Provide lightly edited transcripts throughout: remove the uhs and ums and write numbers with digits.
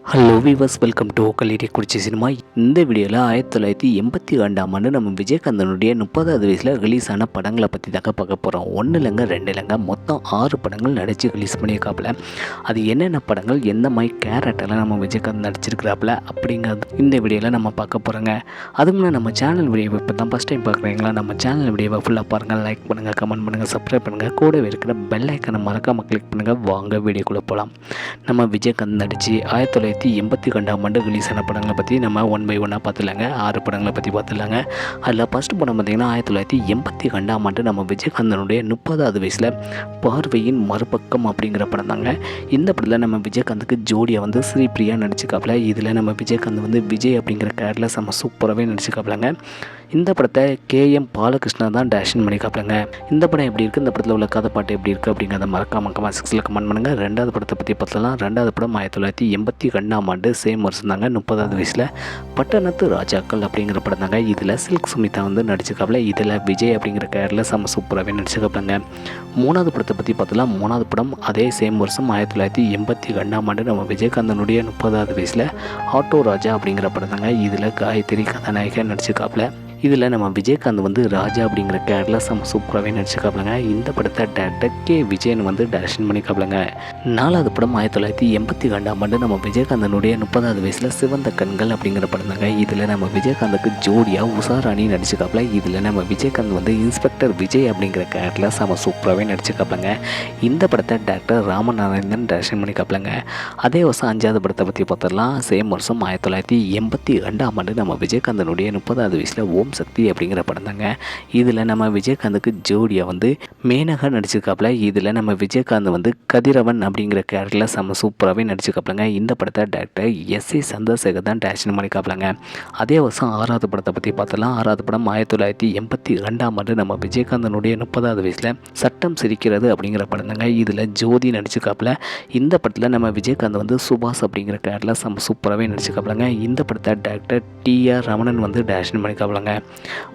Hello viewers, welcome to Kallidaikurichi cinema. இந்த வீடியோவில் 1982ஆம் ஆண்டு நம்ம விஜயகாந்தனுடைய 30வது வயசில் ரிலீஸ் ஆன படங்களை பற்றி தாக்க பார்க்க போகிறோம். ஒன்று இல்லைங்க, ரெண்டு இல்லைங்க, மொத்தம் 6 படங்கள் நடித்து ரிலீஸ் பண்ணியிருக்காப்புல. அது என்னென்ன படங்கள், எந்த மாதிரி கேரக்டரில் நம்ம விஜயகாந்த் நடிச்சிருக்கிறாப்புல அப்படிங்கிறது இந்த வீடியோவில் நம்ம பார்க்க போகிறோங்க. அதுக்கு முன்னாடி நம்ம சேனல் வீடியோவை இப்போ தான் ஃபஸ்ட் டைம் பார்க்குறீங்களா, நம்ம சேனல் வீடியோவை ஃபுல்லாக பாருங்கள், லைக் பண்ணுங்கள், கமெண்ட் பண்ணுங்கள், சப்ஸ்கிரைப் பண்ணுங்கள், கூடவே இருக்கிற பெல் ஐக்கனை மறக்காமல் கிளிக் பண்ணுங்கள். வாங்க வீடியோக்குள்ளே போகலாம். நம்ம விஜயகாந்த் நடித்து 1982ஆம் ஆண்டு ரிலீஸ் ஆன படங்களை பற்றி நம்ம ஒன் பை ஒன்னாக பார்த்துலாங்க. 6 படங்களை பற்றி பார்த்துலாங்க. அதில் ஃபஸ்ட் படம் பார்த்திங்கன்னா 1982ஆம் ஆண்டு நம்ம விஜயகாந்தனுடைய 30வது வயசில் பார்வையின் மறுபக்கம் அப்படிங்கிற படம் தாங்க. இந்த படத்தில் நம்ம விஜயகாந்துக்கு ஜோடியாக வந்து ஸ்ரீபிரியா நடிச்சுக்காப்புல. இதில் நம்ம விஜயகாந்த் வந்து விஜய் அப்படிங்கிற கேரக்டரில் செம்ம சூப்பராகவே நடிச்சுக்காப்புலங்க. இந்த படத்தை KM பாலகிருஷ்ணா தான் டேரக்ஷன் பண்ணிக்காப்புலங்க. இந்த படம் எப்படி இருக்குது, இந்த படத்தில் உள்ள கதை பாட்டு எப்படி இருக்குது அப்படிங்கிறத மறக்காம கமெண்ட் செக்ஷனில் கமெண்ட் பண்ணுங்கள். ரெண்டாவது படத்தை பற்றி பார்த்தலாம். ரெண்டாவது படம் 1982ஆம் ஆண்டு சேம் வருஷம் தாங்க, 30வது வயசில் பட்டணத்து ராஜாக்கள் அப்படிங்கிற படம் தாங்க. இதில் சில்க் சுமிதா வந்து நடிச்சுக்காப்புல. இதில் விஜய் அப்படிங்கிற கேரக்டரில் செம்ம சூப்பராகவே நடிச்சுக்காப்புலங்க. மூணாவது படத்தை பற்றி பார்த்தலாம். மூணாவது படம் அதே சேம் வருஷம் 1982ஆம் ஆண்டு நம்ம விஜயகாந்தனுடைய 30வது வயசில் ஆட்டோ ராஜா அப்படிங்கிற படம் தாங்க. இதில் காயத்ரி கதாநாயகன் நடிச்சுக்காப்புல. இதில் நம்ம விஜயகாந்த் வந்து ராஜா அப்படிங்கிற கேரக்டரில் செம்ம சூப்பராகவே நடிச்சுக்காப்புலங்க. இந்த படத்தை டேரக்டர் K விஜயன் வந்து டைரக்ஷன் பண்ணிக்காப்புலங்க. நாலாவது படம் 1982ஆம் ஆண்டு நம்ம விஜயகாந்தனுடைய 30வது வயசில் சிவந்த கண்கள் அப்படிங்கிற படம் தாங்க. இதில் நம்ம விஜயகாந்துக்கு ஜோடியாக உஷாராணி நடிச்சுக்காப்புல. இதில் நம்ம விஜயகாந்த் வந்து இன்ஸ்பெக்டர் விஜய் அப்படிங்கிற கேரக்டரில் செம்ம சூப்பராகவே நடிச்சுக்காப்புலங்க. இந்த படத்தை டேரக்டர் ராமநாராயணன் டைரக்ஷன் பண்ணிக்காப்புலங்க. அதே வருஷம் 5வது படத்தை பற்றி பார்த்துடலாம். சேம் வருஷம் 1982ஆம் ஆண்டு நம்ம விஜயகாந்தனுடைய 30வது வயசில் ஓம் சக்தி அப்படிங்கிற படம் தாங்க. இதில் நம்ம விஜயகாந்துக்கு ஜோடியாக வந்து மேனகா நடிச்சிருக்காப்புல. இதில் நம்ம விஜயகாந்த் வந்து கதிரவன் அப்படிங்கிற கேரக்டரில் செம்ம சூப்பராகவே நடிச்சிருக்காப்புலங்க. இந்த படத்தை டேரக்டர் S.A. சந்திரசேகர் தான் டைரக்ஷன் பண்ணிக்காப்புலங்க. அதே வருஷம் 6வது படத்தை பற்றி பார்த்தலாம். 6வது படம் 1982ஆம் ஆண்டு நம்ம விஜயகாந்தனுடைய 30வது வயசில் சட்டம் சிரிக்கிறது அப்படிங்கிற படம் தாங்க. இதில் ஜோதி நடிச்சிருக்காப்புல. இந்த படத்தில் நம்ம விஜயகாந்த் வந்து சுபாஷ் அப்படிங்கிற கேரக்டரில் செம்ம சூப்பராகவே நடிச்சிருக்காப்புலங்க. இந்த படத்தை டேரக்டர் T.R. ரமணன் வந்து டைரக்ஷன் பண்ணிக்காப்புலங்க.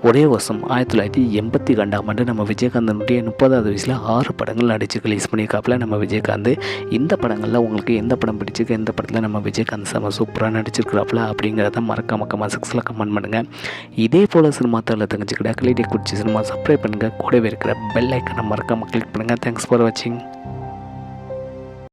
ஒரே வருஷம் 1982ஆம் ஆண்டு நம்ம விஜயகாந்தனுடைய 30வது வயசில் 6 படங்கள் நடித்து ரிலீஸ் பண்ணியிருக்காப்புல நம்ம விஜயகாந்த். இந்த படங்களில் உங்களுக்கு எந்த படம் பிடிச்சிருக்கு, எந்த படத்தில் நம்ம விஜயகாந்த் செம்ம சூப்பராக நடிச்சிருக்கிறாப்புல அப்படிங்கிறத மறக்காம கமெண்ட் செக்ஷனில் கமெண்ட் பண்ணுங்கள். இதே போல் சினிமா தகவலை தெரிஞ்சுக்கிட்ட கலிடி குறிச்சி சினிமா சப்ஸ்கிரைப் பண்ணுங்கள். கூடவே இருக்கிற பெல் ஐக்கனை மறக்காமல் கிளிக் பண்ணுங்கள். தேங்க்ஸ் ஃபார் வாட்சிங்.